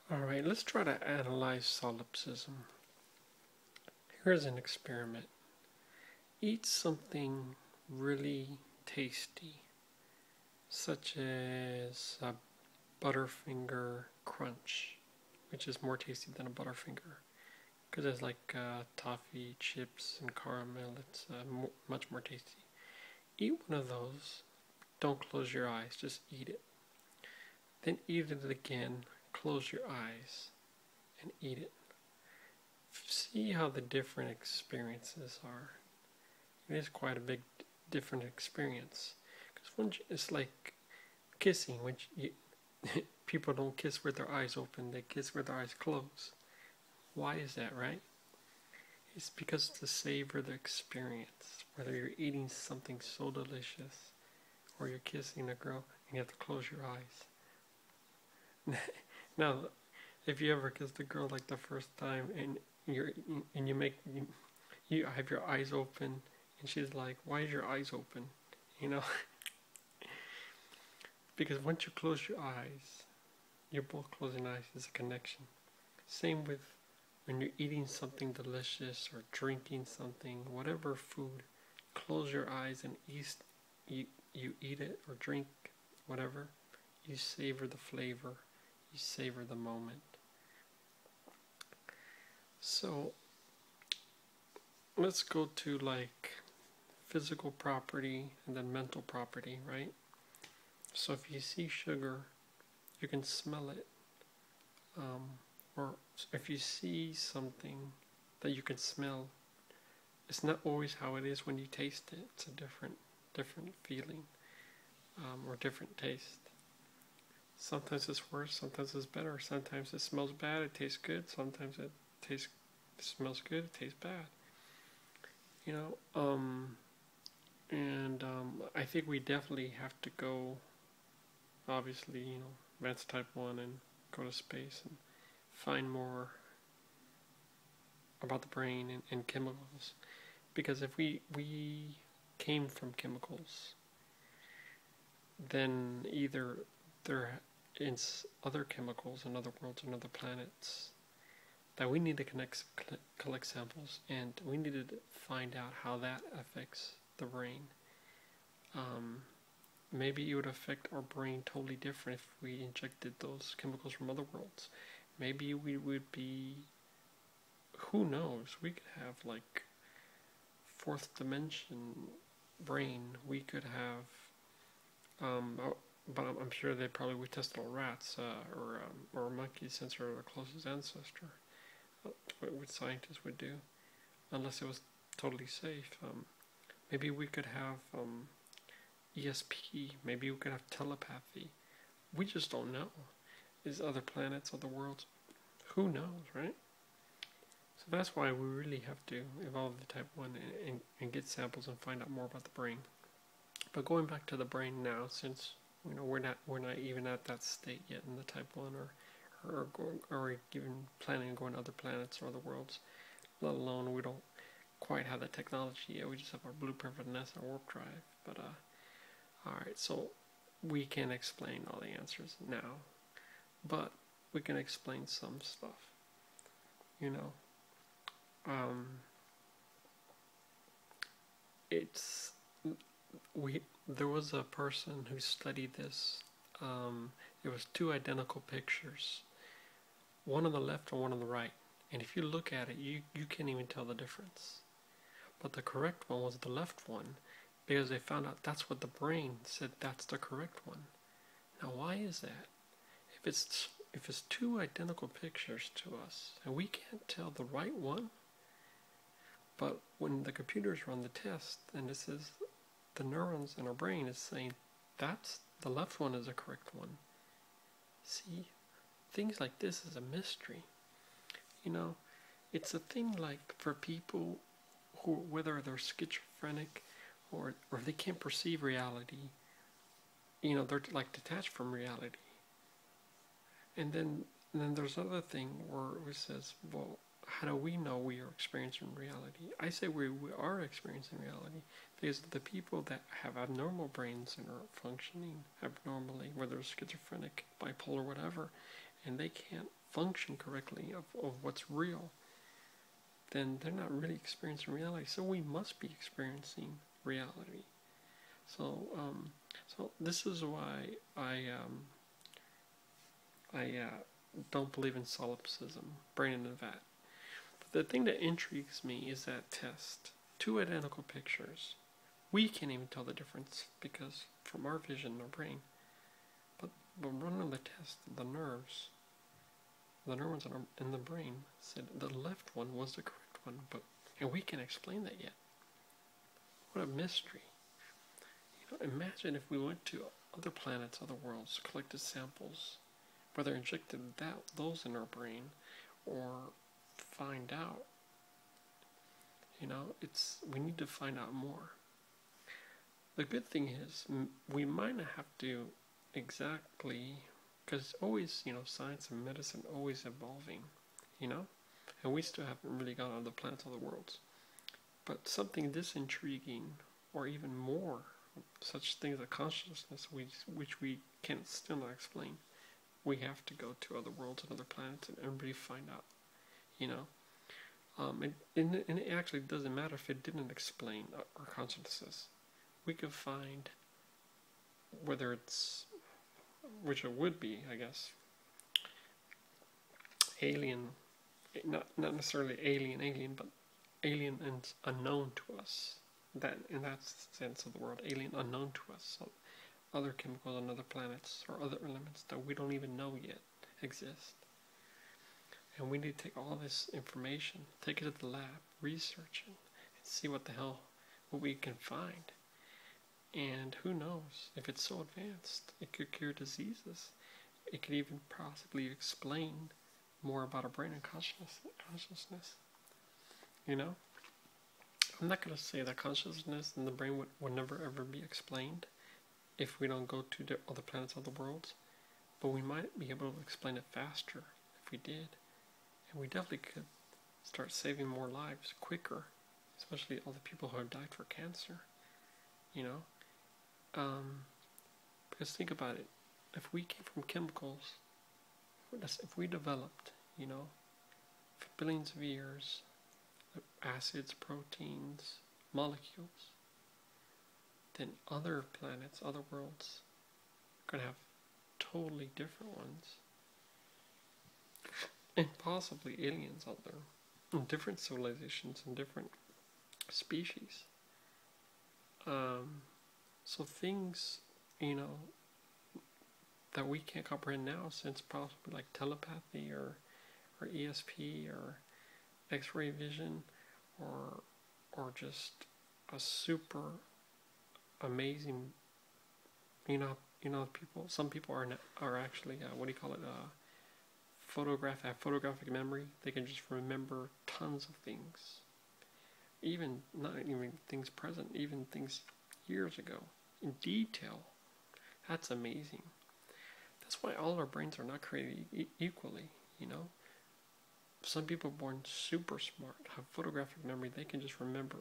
Alright, let's try to analyze solipsism. Here's an experiment. Eat something really tasty, such as a Butterfinger Crunch, which is more tasty than a Butterfinger, because it's like toffee, chips, and caramel. It's much more tasty. Eat one of those. Don't close your eyes, just eat it. Then eat it again, close your eyes, and eat it. See how the different experiences are. It is quite a big different experience. Because it's like kissing, which people don't kiss with their eyes open, they kiss with their eyes closed. Why is that, right? It's because to savor the experience, whether you're eating something so delicious or you're kissing a girl and you have to close your eyes. Now, if you ever kissed a girl like the first time and you have your eyes open and she's like, "Why is your eyes open?" You know, because once you close your eyes, you're both closing eyes. There's a connection. Same with when you're eating something delicious or drinking something, whatever food, close your eyes and you eat it or drink whatever. You savor the flavor. You savor the moment. So let's go to like physical property and then mental property, right? So if you see sugar, you can smell it. Or if you see something that you can smell, it's not always how it is when you taste it. It's a different feeling, or different taste. Sometimes it's worse, sometimes it's better. Sometimes it smells bad, it tastes good. Sometimes it smells good, it tastes bad. You know, I think we definitely have to go, obviously, advance type 1 and go to space and find more about the brain and chemicals. Because if we came from chemicals, then either there is other chemicals in other worlds and other planets that we need to collect samples, and we need to find out how that affects the brain. Maybe it would affect our brain totally different if we injected those chemicals from other worlds. Maybe we would be, who knows, we could have like fourth dimension brain. We could have, but I'm sure they probably would test on rats or monkeys, since they're the closest ancestor. What scientists would do, unless it was totally safe. Maybe we could have ESP. Maybe we could have telepathy. We just don't know. Is other planets, other worlds? Who knows, right? So that's why we really have to evolve the type 1 and get samples and find out more about the brain. But going back to the brain now, since we're not even at that state yet in the type 1 or even planning on going to other planets or other worlds, let alone we don't quite have the technology yet. We just have our blueprint for the NASA warp drive. But alright, so we can't explain all the answers now, but we can explain some stuff. There was a person who studied this. It was two identical pictures, one on the left and one on the right, and if you look at it, you can't even tell the difference. But the correct one was the left one, because they found out that's what the brain said that's the correct one. Now why is that? If it's two identical pictures to us and we can't tell the right one, but when the computers run the test and this is the neurons in our brain is saying that's the left one is the correct one. See, things like this is a mystery. It's a thing like for people who, whether they're schizophrenic or they can't perceive reality, they're like detached from reality. And then there's another thing where it says, well, how do we know we are experiencing reality? I say we are experiencing reality because the people that have abnormal brains and are functioning abnormally, whether it's schizophrenic, bipolar, whatever, and they can't function correctly of what's real, then they're not really experiencing reality. So we must be experiencing reality. So, so this is why I don't believe in solipsism, brain in a vat. But the thing that intrigues me is that test. Two identical pictures. We can't even tell the difference because from our vision, our brain. But running the test, the neurons in the brain said the left one was the correct one, and we can't explain that yet. What a mystery. You know, imagine if we went to other planets, other worlds, collected samples, whether injected those in our brain or find out. You know, we need to find out more. The good thing is, we might not have to exactly, because always, you know, science and medicine always evolving, you know, and we still haven't really got on the planets or the worlds. But something this intriguing, or even more, such things as consciousness, which we can still not explain, we have to go to other worlds and other planets and really find out, you know. And it actually doesn't matter if it didn't explain our consciousnesses. We could find whether it's, which it would be, I guess, alien, not necessarily alien, but alien and unknown to us. That in that sense of the word, alien unknown to us. So other chemicals on other planets or other elements that we don't even know yet exist. And we need to take all this information, take it to the lab, research it, and see what we can find. And who knows, if it's so advanced, it could cure diseases. It could even possibly explain more about our brain and consciousness. You know? I'm not going to say that consciousness and the brain would never ever be explained if we don't go to the other planets, other worlds. But we might be able to explain it faster if we did. And we definitely could start saving more lives quicker, especially all the people who have died for cancer, you know? Because think about it, if we came from chemicals, if we developed, you know, for billions of years, acids, proteins, molecules, then other planets, other worlds, are going to have totally different ones. And possibly aliens out there, and different civilizations and different species. So things, you know, that we can't comprehend now, since possibly like telepathy or ESP or X-ray vision or just a super amazing, some people are actually what do you call it? Have photographic memory. They can just remember tons of things, even not even things present, even things years ago in detail. That's amazing. That's why all our brains are not created equally, you know. Some people born super smart, have photographic memory. They can just remember